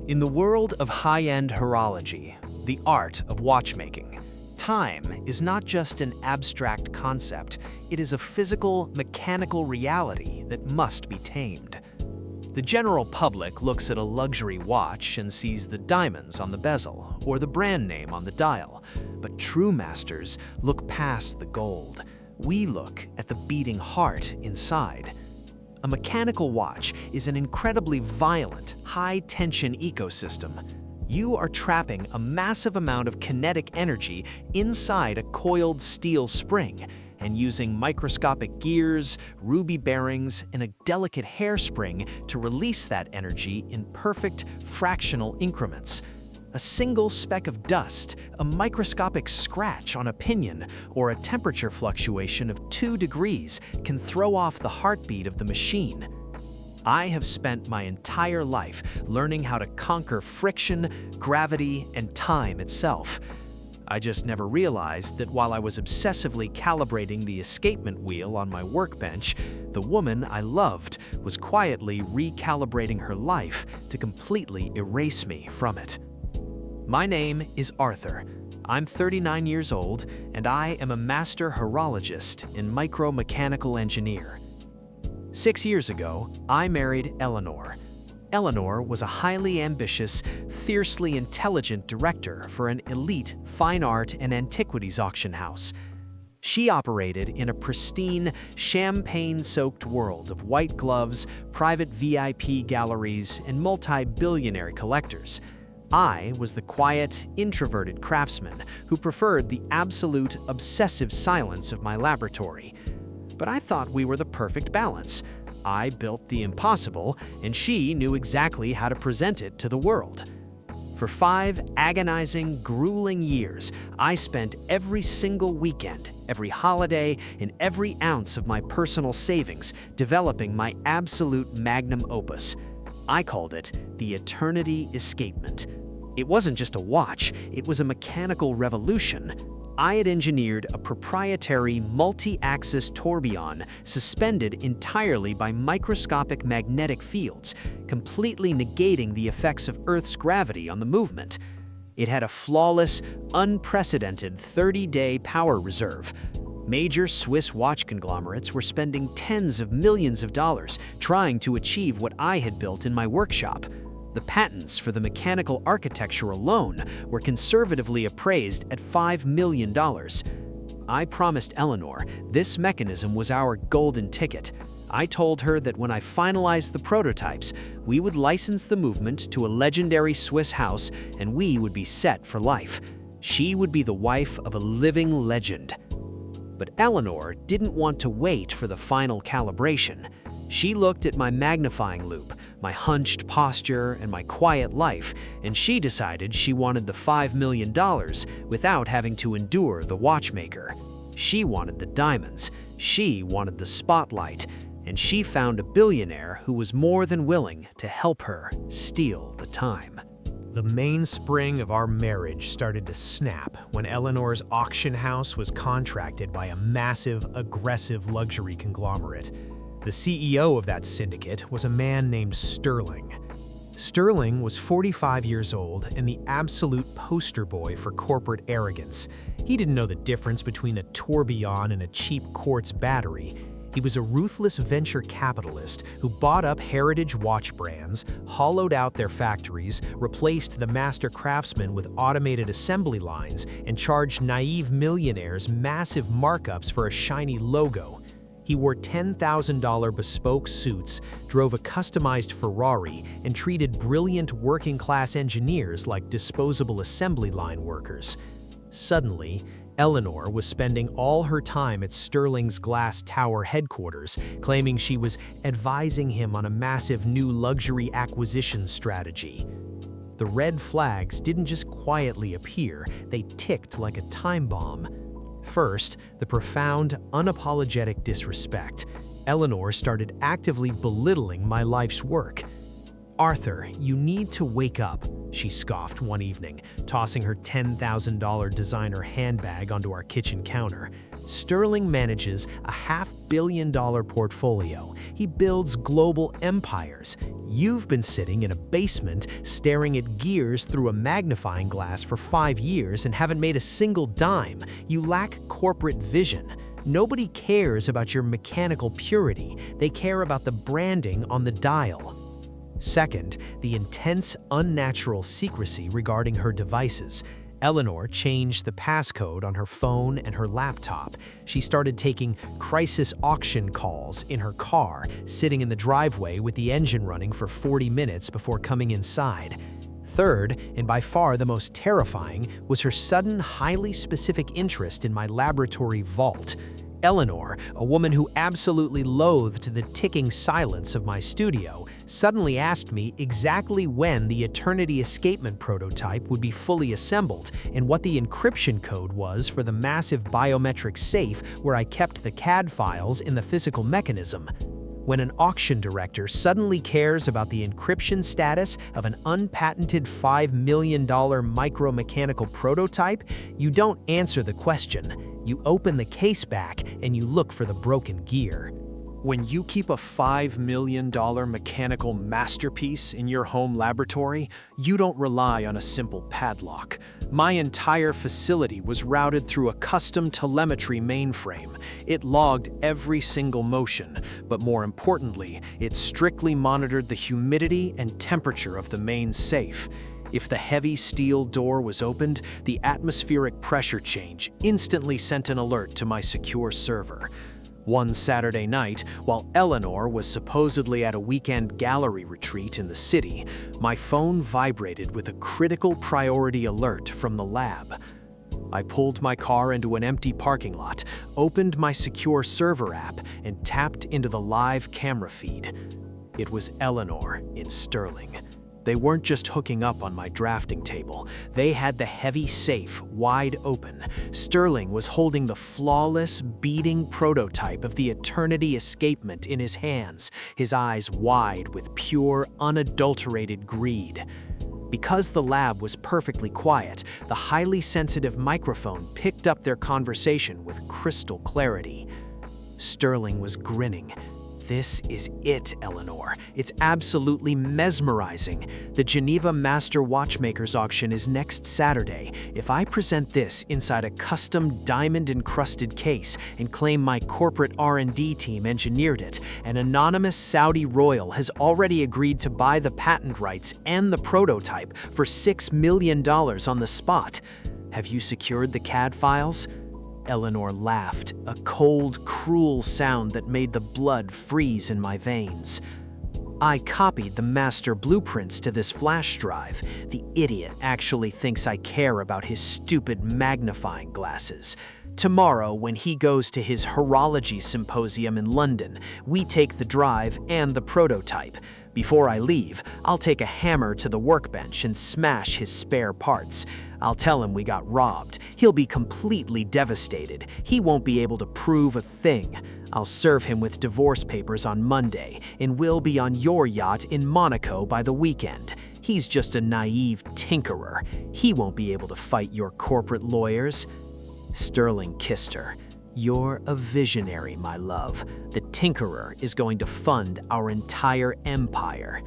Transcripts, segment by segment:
In the world of high-end horology, the art of watchmaking, time is not just an abstract concept, it is a physical, mechanical reality that must be tamed. The general public looks at a luxury watch and sees the diamonds on the bezel or the brand name on the dial, but true masters look past the gold. We look at the beating heart inside. A mechanical watch is an incredibly violent, high-tension ecosystem. You are trapping a massive amount of kinetic energy inside a coiled steel spring and using microscopic gears, ruby bearings, and a delicate hairspring to release that energy in perfect fractional increments. A single speck of dust, a microscopic scratch on a pinion, or a temperature fluctuation of 2 degrees can throw off the heartbeat of the machine. I have spent my entire life learning how to conquer friction, gravity, and time itself. I just never realized that while I was obsessively calibrating the escapement wheel on my workbench, the woman I loved was quietly recalibrating her life to completely erase me from it. My name is Arthur. I'm 39 years old, and I am a master horologist and micro-mechanical engineer. 6 years ago, I married Eleanor. Eleanor was a highly ambitious, fiercely intelligent director for an elite fine art and antiquities auction house. She operated in a pristine, champagne-soaked world of white gloves, private VIP galleries, and multi-billionaire collectors. I was the quiet, introverted craftsman who preferred the absolute, obsessive silence of my laboratory. But I thought we were the perfect balance. I built the impossible, and she knew exactly how to present it to the world. For 5 agonizing, grueling years, I spent every single weekend, every holiday, and every ounce of my personal savings developing my absolute magnum opus. I called it the Eternity Escapement. It wasn't just a watch, it was a mechanical revolution. I had engineered a proprietary multi-axis tourbillon suspended entirely by microscopic magnetic fields, completely negating the effects of Earth's gravity on the movement. It had a flawless, unprecedented 30-day power reserve. Major Swiss watch conglomerates were spending tens of millions of dollars trying to achieve what I had built in my workshop. The patents for the mechanical architecture alone were conservatively appraised at $5 million. I promised Eleanor this mechanism was our golden ticket. I told her that when I finalized the prototypes, we would license the movement to a legendary Swiss house and we would be set for life. She would be the wife of a living legend. But Eleanor didn't want to wait for the final calibration. She looked at my magnifying loupe, my hunched posture, and my quiet life, and she decided she wanted the $5 million without having to endure the watchmaker. She wanted the diamonds, she wanted the spotlight, and she found a billionaire who was more than willing to help her steal the time. The mainspring of our marriage started to snap when Eleanor's auction house was contracted by a massive, aggressive luxury conglomerate. The CEO of that syndicate was a man named Sterling. Sterling was 45 years old and the absolute poster boy for corporate arrogance. He didn't know the difference between a tourbillon and a cheap quartz battery. He was a ruthless venture capitalist who bought up heritage watch brands, hollowed out their factories, replaced the master craftsmen with automated assembly lines, and charged naive millionaires massive markups for a shiny logo. He wore $10,000 bespoke suits, drove a customized Ferrari, and treated brilliant working-class engineers like disposable assembly line workers. Suddenly, Eleanor was spending all her time at Sterling's glass tower headquarters, claiming she was advising him on a massive new luxury acquisition strategy. The red flags didn't just quietly appear, they ticked like a time bomb. First, the profound, unapologetic disrespect. Eleanor started actively belittling my life's work. "Arthur, you need to wake up," she scoffed one evening, tossing her $10,000 designer handbag onto our kitchen counter. Sterling manages a $500 million portfolio. He builds global empires. You've been sitting in a basement staring at gears through a magnifying glass for 5 years and haven't made a single dime. You lack corporate vision. Nobody cares about your mechanical purity. They care about the branding on the dial. Second, the intense, unnatural secrecy regarding her devices. Eleanor changed the passcode on her phone and her laptop. She started taking crisis auction calls in her car, sitting in the driveway with the engine running for 40 minutes before coming inside. Third, and by far the most terrifying, was her sudden, highly specific interest in my laboratory vault. Eleanor, a woman who absolutely loathed the ticking silence of my studio, suddenly asked me exactly when the Eternity Escapement prototype would be fully assembled and what the encryption code was for the massive biometric safe where I kept the CAD files in the physical mechanism. When an auction director suddenly cares about the encryption status of an unpatented $5 million micromechanical prototype, you don't answer the question. You open the case back and you look for the broken gear. When you keep a $5 million mechanical masterpiece in your home laboratory, you don't rely on a simple padlock. My entire facility was routed through a custom telemetry mainframe. It logged every single motion, but more importantly, it strictly monitored the humidity and temperature of the main safe. If the heavy steel door was opened, the atmospheric pressure change instantly sent an alert to my secure server. One Saturday night, while Eleanor was supposedly at a weekend gallery retreat in the city, my phone vibrated with a critical priority alert from the lab. I pulled my car into an empty parking lot, opened my secure server app, and tapped into the live camera feed. It was Eleanor in Sterling. They weren't just hooking up on my drafting table. They had the heavy safe wide open. Sterling was holding the flawless, beating prototype of the Eternity Escapement in his hands, his eyes wide with pure, unadulterated greed. Because the lab was perfectly quiet, the highly sensitive microphone picked up their conversation with crystal clarity. Sterling was grinning. "This is it, Eleanor. It's absolutely mesmerizing. The Geneva Master Watchmakers auction is next Saturday. If I present this inside a custom diamond-encrusted case and claim my corporate R&D team engineered it, an anonymous Saudi royal has already agreed to buy the patent rights and the prototype for $6 million on the spot. Have you secured the CAD files?" Eleanor laughed, a cold, cruel sound that made the blood freeze in my veins. "I copied the master blueprints to this flash drive. The idiot actually thinks I care about his stupid magnifying glasses. Tomorrow, when he goes to his horology symposium in London, we take the drive and the prototype. Before I leave, I'll take a hammer to the workbench and smash his spare parts. I'll tell him we got robbed. He'll be completely devastated. He won't be able to prove a thing. I'll serve him with divorce papers on Monday, and we'll be on your yacht in Monaco by the weekend. He's just a naive tinkerer. He won't be able to fight your corporate lawyers." Sterling kissed her. "You're a visionary, my love. The tinkerer is going to fund our entire empire."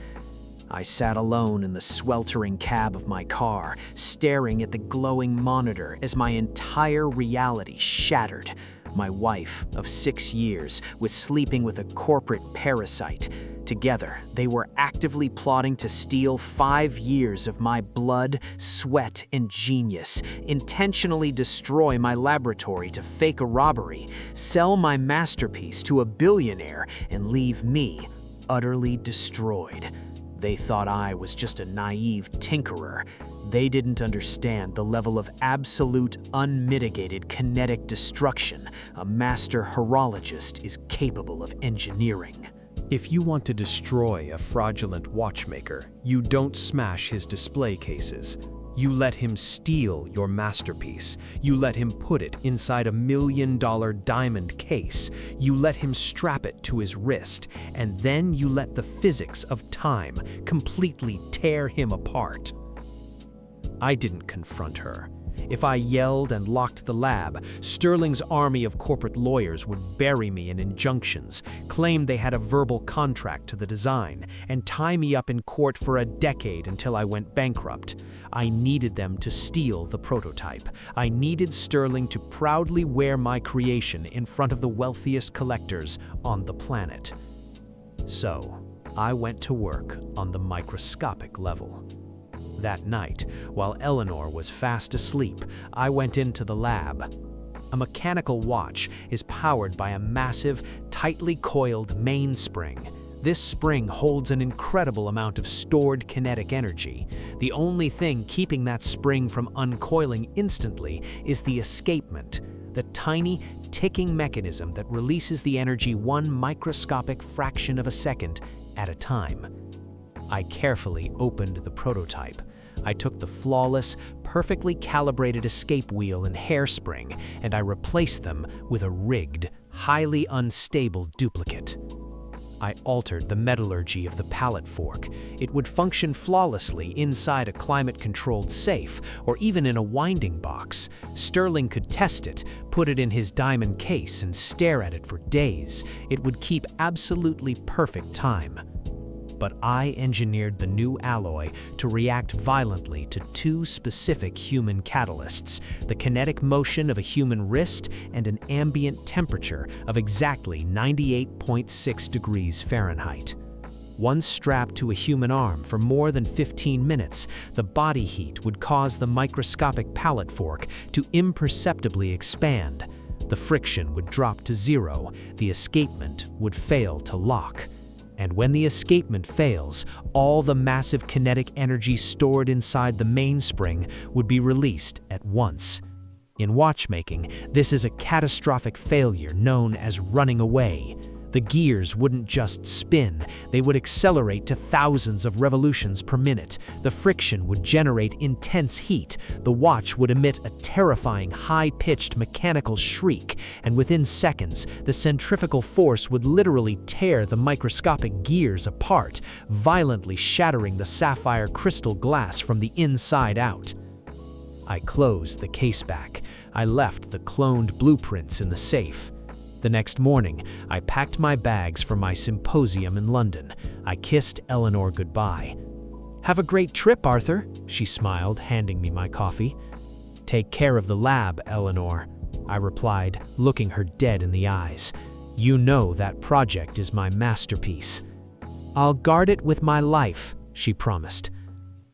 I sat alone in the sweltering cab of my car, staring at the glowing monitor as my entire reality shattered. My wife of 6 years was sleeping with a corporate parasite. Together, they were actively plotting to steal 5 years of my blood, sweat, and genius, intentionally destroy my laboratory to fake a robbery, sell my masterpiece to a billionaire, and leave me utterly destroyed. They thought I was just a naive tinkerer. They didn't understand the level of absolute, unmitigated kinetic destruction a master horologist is capable of engineering. If you want to destroy a fraudulent watchmaker, you don't smash his display cases. You let him steal your masterpiece. You let him put it inside a $1 million diamond case. You let him strap it to his wrist. And then you let the physics of time completely tear him apart. I didn't confront her. If I yelled and locked the lab, Sterling's army of corporate lawyers would bury me in injunctions, claim they had a verbal contract to the design, and tie me up in court for a decade until I went bankrupt. I needed them to steal the prototype. I needed Sterling to proudly wear my creation in front of the wealthiest collectors on the planet. So, I went to work on the microscopic level. That night, while Eleanor was fast asleep, I went into the lab. A mechanical watch is powered by a massive, tightly coiled mainspring. This spring holds an incredible amount of stored kinetic energy. The only thing keeping that spring from uncoiling instantly is the escapement, the tiny, ticking mechanism that releases the energy one microscopic fraction of a second at a time. I carefully opened the prototype. I took the flawless, perfectly calibrated escape wheel and hairspring, and I replaced them with a rigged, highly unstable duplicate. I altered the metallurgy of the pallet fork. It would function flawlessly inside a climate-controlled safe or even in a winding box. Sterling could test it, put it in his diamond case, and stare at it for days. It would keep absolutely perfect time. But I engineered the new alloy to react violently to two specific human catalysts, the kinetic motion of a human wrist and an ambient temperature of exactly 98.6 degrees Fahrenheit. Once strapped to a human arm for more than 15 minutes, the body heat would cause the microscopic pallet fork to imperceptibly expand. The friction would drop to zero, the escapement would fail to lock. And when the escapement fails, all the massive kinetic energy stored inside the mainspring would be released at once. In watchmaking, this is a catastrophic failure known as running away. The gears wouldn't just spin, they would accelerate to thousands of revolutions per minute. The friction would generate intense heat. The watch would emit a terrifying, high-pitched mechanical shriek, and within seconds, the centrifugal force would literally tear the microscopic gears apart, violently shattering the sapphire crystal glass from the inside out. I closed the case back. I left the cloned blueprints in the safe. The next morning, I packed my bags for my symposium in London. I kissed Eleanor goodbye. "Have a great trip, Arthur," she smiled, handing me my coffee. "Take care of the lab, Eleanor," I replied, looking her dead in the eyes. "You know that project is my masterpiece." "I'll guard it with my life," she promised.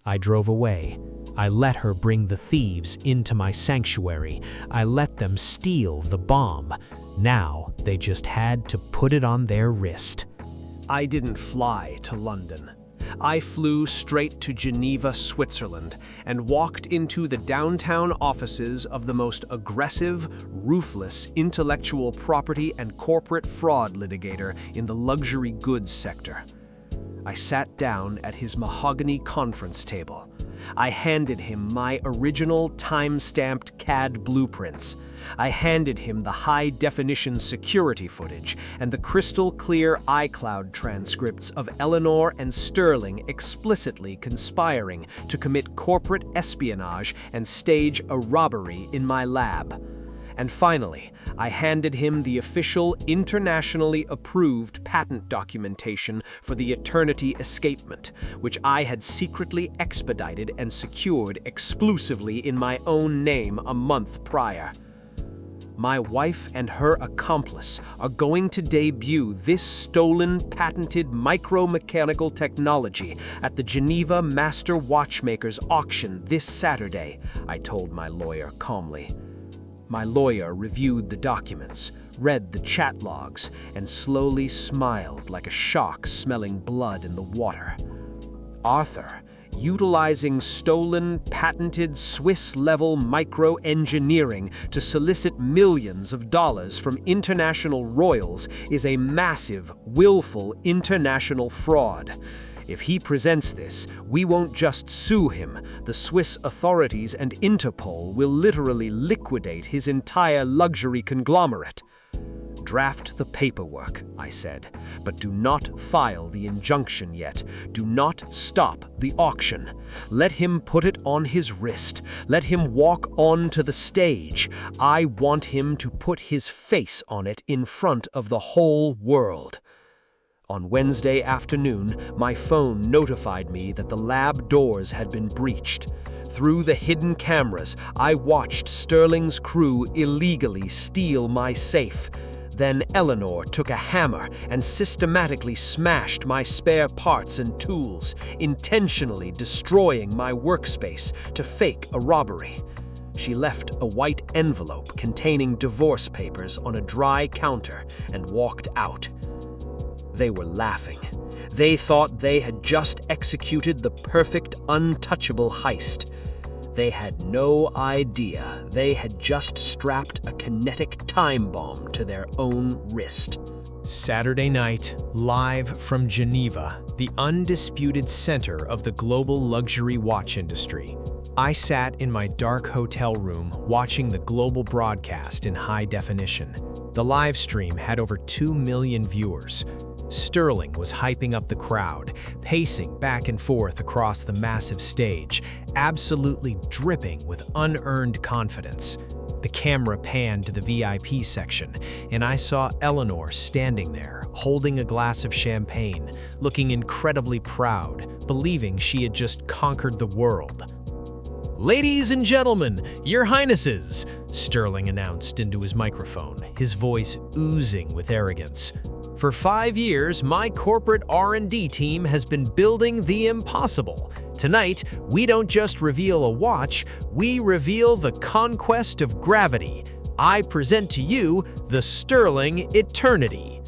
I drove away. I let her bring the thieves into my sanctuary. I let them steal the bomb. Now, they just had to put it on their wrist. I didn't fly to London. I flew straight to Geneva, Switzerland, and walked into the downtown offices of the most aggressive, ruthless intellectual property and corporate fraud litigator in the luxury goods sector. I sat down at his mahogany conference table. I handed him my original time-stamped CAD blueprints. I handed him the high-definition security footage and the crystal-clear iCloud transcripts of Eleanor and Sterling explicitly conspiring to commit corporate espionage and stage a robbery in my lab. And finally, I handed him the official, internationally approved patent documentation for the Eternity escapement, which I had secretly expedited and secured exclusively in my own name a month prior. My wife and her accomplice are going to debut this stolen, patented micro-mechanical technology at the Geneva Master Watchmakers Auction this Saturday, I told my lawyer calmly. My lawyer reviewed the documents, read the chat logs, and slowly smiled like a shark smelling blood in the water. Arthur, utilizing stolen, patented Swiss-level micro-engineering to solicit millions of dollars from international royals, is a massive, willful international fraud. If he presents this, we won't just sue him. The Swiss authorities and Interpol will literally liquidate his entire luxury conglomerate. Draft the paperwork, I said, but do not file the injunction yet. Do not stop the auction. Let him put it on his wrist. Let him walk on to the stage. I want him to put his face on it in front of the whole world. On Wednesday afternoon, my phone notified me that the lab doors had been breached. Through the hidden cameras, I watched Sterling's crew illegally steal my safe. Then Eleanor took a hammer and systematically smashed my spare parts and tools, intentionally destroying my workspace to fake a robbery. She left a white envelope containing divorce papers on a dry counter and walked out. They were laughing. They thought they had just executed the perfect, untouchable heist. They had no idea they had just strapped a kinetic time bomb to their own wrist. Saturday night, live from Geneva, the undisputed center of the global luxury watch industry. I sat in my dark hotel room watching the global broadcast in high definition. The live stream had over 2 million viewers. Sterling was hyping up the crowd, pacing back and forth across the massive stage, absolutely dripping with unearned confidence. The camera panned to the VIP section, and I saw Eleanor standing there, holding a glass of champagne, looking incredibly proud, believing she had just conquered the world. "Ladies and gentlemen, your highnesses," Sterling announced into his microphone, his voice oozing with arrogance. "For 5 years, my corporate R&D team has been building the impossible. Tonight, we don't just reveal a watch, we reveal the conquest of gravity. I present to you the Sterling Eternity."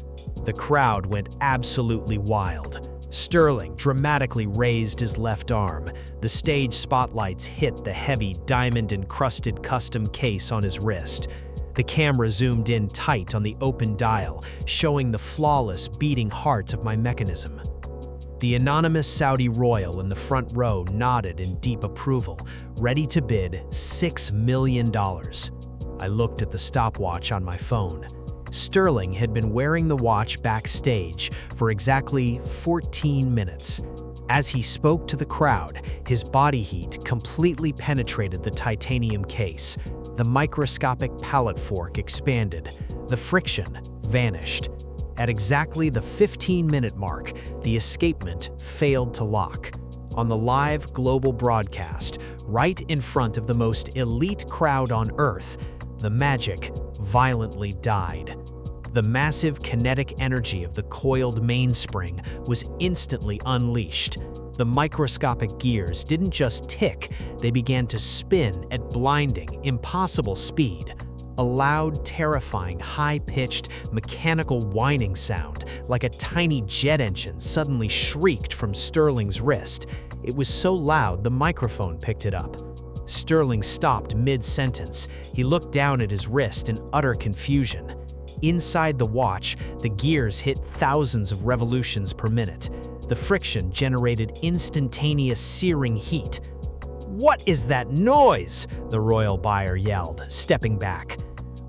The crowd went absolutely wild. Sterling dramatically raised his left arm. The stage spotlights hit the heavy, diamond-encrusted custom case on his wrist. The camera zoomed in tight on the open dial, showing the flawless beating heart of my mechanism. The anonymous Saudi royal in the front row nodded in deep approval, ready to bid $6 million. I looked at the stopwatch on my phone. Sterling had been wearing the watch backstage for exactly 14 minutes. As he spoke to the crowd, his body heat completely penetrated the titanium case. The microscopic palette fork expanded. The friction vanished. At exactly the 15-minute mark, the escapement failed to lock. On the live global broadcast, right in front of the most elite crowd on Earth, the magic violently died. The massive kinetic energy of the coiled mainspring was instantly unleashed. The microscopic gears didn't just tick, they began to spin at blinding, impossible speed. A loud, terrifying, high-pitched, mechanical whining sound, like a tiny jet engine, suddenly shrieked from Sterling's wrist. It was so loud the microphone picked it up. Sterling stopped mid-sentence. He looked down at his wrist in utter confusion. Inside the watch, the gears hit thousands of revolutions per minute. The friction generated instantaneous searing heat. "What is that noise?" the royal buyer yelled, stepping back.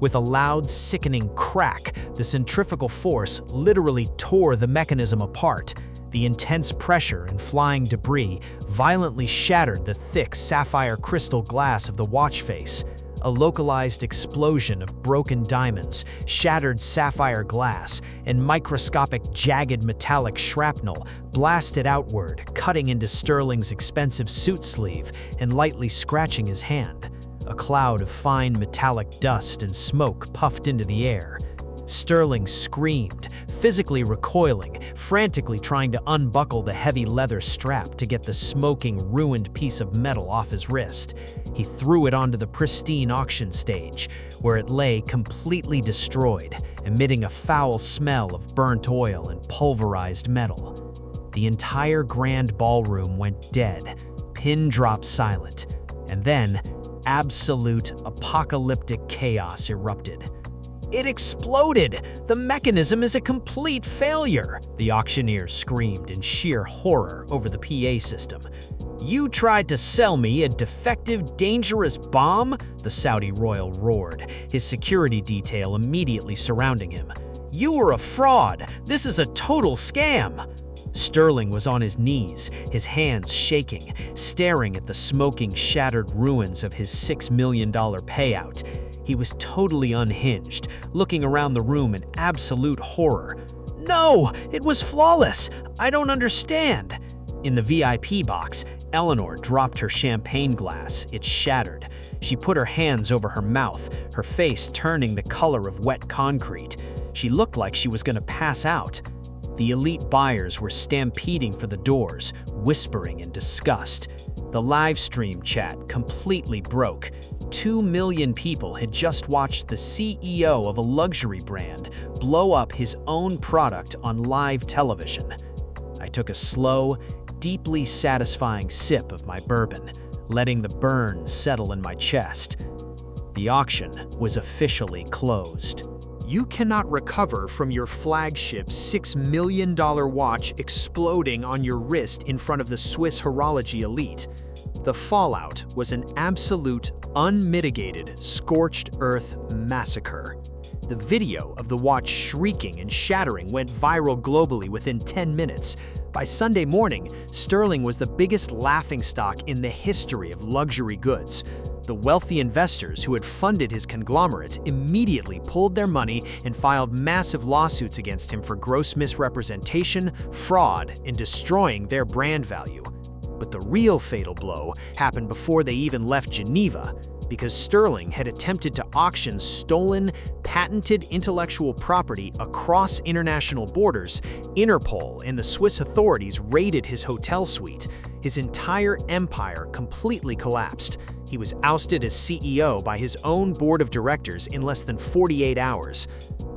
With a loud, sickening crack, the centrifugal force literally tore the mechanism apart. The intense pressure and flying debris violently shattered the thick sapphire crystal glass of the watch face. A localized explosion of broken diamonds, shattered sapphire glass, and microscopic jagged metallic shrapnel blasted outward, cutting into Sterling's expensive suit sleeve and lightly scratching his hand. A cloud of fine metallic dust and smoke puffed into the air. Sterling screamed, physically recoiling, frantically trying to unbuckle the heavy leather strap to get the smoking, ruined piece of metal off his wrist. He threw it onto the pristine auction stage, where it lay completely destroyed, emitting a foul smell of burnt oil and pulverized metal. The entire grand ballroom went dead, pin-drop silent, and then absolute apocalyptic chaos erupted. "It exploded! The mechanism is a complete failure!" the auctioneer screamed in sheer horror over the PA system. "You tried to sell me a defective, dangerous bomb?" the Saudi royal roared, his security detail immediately surrounding him. "You are a fraud! This is a total scam!" Sterling was on his knees, his hands shaking, staring at the smoking, shattered ruins of his $6 million payout. He was totally unhinged, looking around the room in absolute horror. "No, it was flawless! I don't understand!" In the VIP box, Eleanor dropped her champagne glass. It shattered. She put her hands over her mouth, her face turning the color of wet concrete. She looked like she was going to pass out. The elite buyers were stampeding for the doors, whispering in disgust. The live stream chat completely broke. 2 million people had just watched the CEO of a luxury brand blow up his own product on live television. I took a slow, deeply satisfying sip of my bourbon, letting the burn settle in my chest. The auction was officially closed. You cannot recover from your flagship $6 million watch exploding on your wrist in front of the Swiss horology elite. The fallout was an absolute, unmitigated, scorched earth massacre. The video of the watch shrieking and shattering went viral globally within 10 minutes. By Sunday morning, Sterling was the biggest laughingstock in the history of luxury goods. The wealthy investors who had funded his conglomerate immediately pulled their money and filed massive lawsuits against him for gross misrepresentation, fraud, and destroying their brand value. But the real fatal blow happened before they even left Geneva, because Sterling had attempted to auction stolen, patented intellectual property across international borders. Interpol and the Swiss authorities raided his hotel suite. His entire empire completely collapsed. He was ousted as CEO by his own board of directors in less than 48 hours.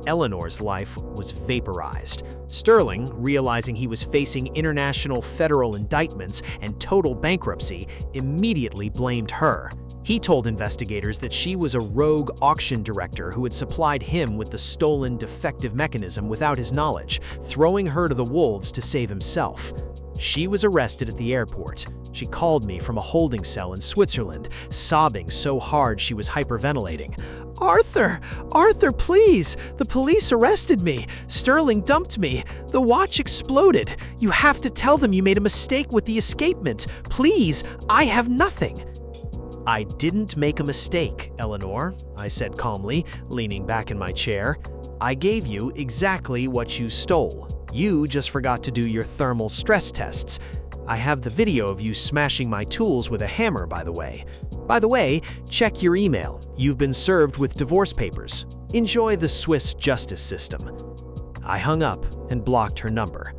Eleanor's life was vaporized. Sterling, realizing he was facing international federal indictments and total bankruptcy, immediately blamed her. He told investigators that she was a rogue auction director who had supplied him with the stolen, defective mechanism without his knowledge, throwing her to the wolves to save himself. She was arrested at the airport. She called me from a holding cell in Switzerland, sobbing so hard she was hyperventilating. Arthur, please! The police arrested me! Sterling dumped me! The watch exploded! You have to tell them you made a mistake with the escapement! Please, I have nothing!" "I didn't make a mistake, Eleanor," I said calmly, leaning back in my chair. "I gave you exactly what you stole. You just forgot to do your thermal stress tests. I have the video of you smashing my tools with a hammer, by the way. By the way, check your email. You've been served with divorce papers. Enjoy the Swiss justice system." I hung up and blocked her number.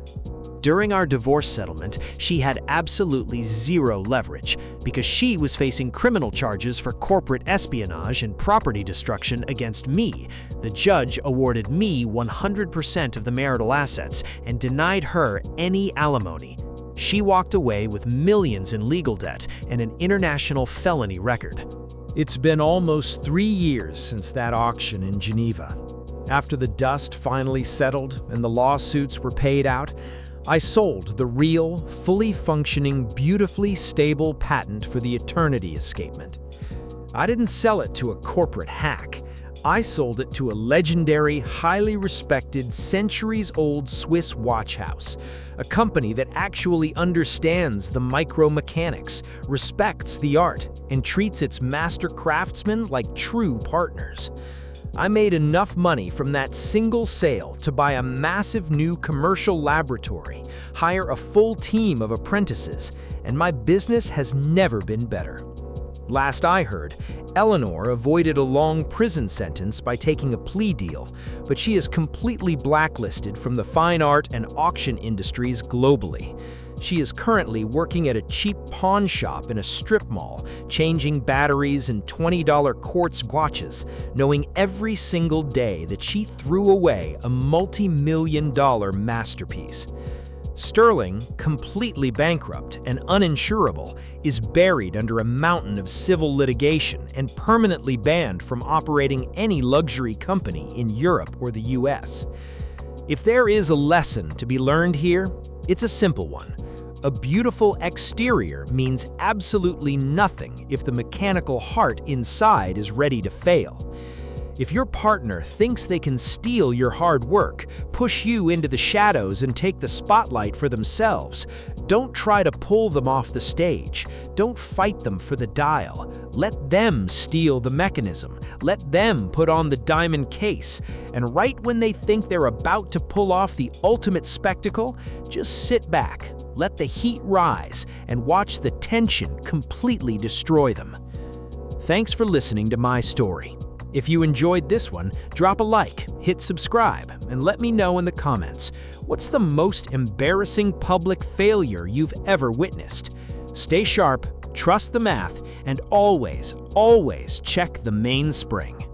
During our divorce settlement, she had absolutely zero leverage because she was facing criminal charges for corporate espionage and property destruction against me. The judge awarded me 100% of the marital assets and denied her any alimony. She walked away with millions in legal debt and an international felony record. It's been almost 3 years since that auction in Geneva. After the dust finally settled and the lawsuits were paid out, I sold the real, fully functioning, beautifully stable patent for the Eternity escapement. I didn't sell it to a corporate hack. I sold it to a legendary, highly respected, centuries-old Swiss watch house, a company that actually understands the micro-mechanics, respects the art, and treats its master craftsmen like true partners. I made enough money from that single sale to buy a massive new commercial laboratory, hire a full team of apprentices, and my business has never been better. Last I heard, Eleanor avoided a long prison sentence by taking a plea deal, but she is completely blacklisted from the fine art and auction industries globally. She is currently working at a cheap pawn shop in a strip mall, changing batteries and $20 quartz watches, knowing every single day that she threw away a multi-million-dollar masterpiece. Sterling, completely bankrupt and uninsurable, is buried under a mountain of civil litigation and permanently banned from operating any luxury company in Europe or the US. If there is a lesson to be learned here, it's a simple one. A beautiful exterior means absolutely nothing if the mechanical heart inside is ready to fail. If your partner thinks they can steal your hard work, push you into the shadows and take the spotlight for themselves, don't try to pull them off the stage. Don't fight them for the dial. Let them steal the mechanism. Let them put on the diamond case. And right when they think they're about to pull off the ultimate spectacle, just sit back, let the heat rise, and watch the tension completely destroy them. Thanks for listening to my story. If you enjoyed this one, drop a like, hit subscribe, and let me know in the comments, what's the most embarrassing public failure you've ever witnessed? Stay sharp, trust the math, and always, always check the mainspring.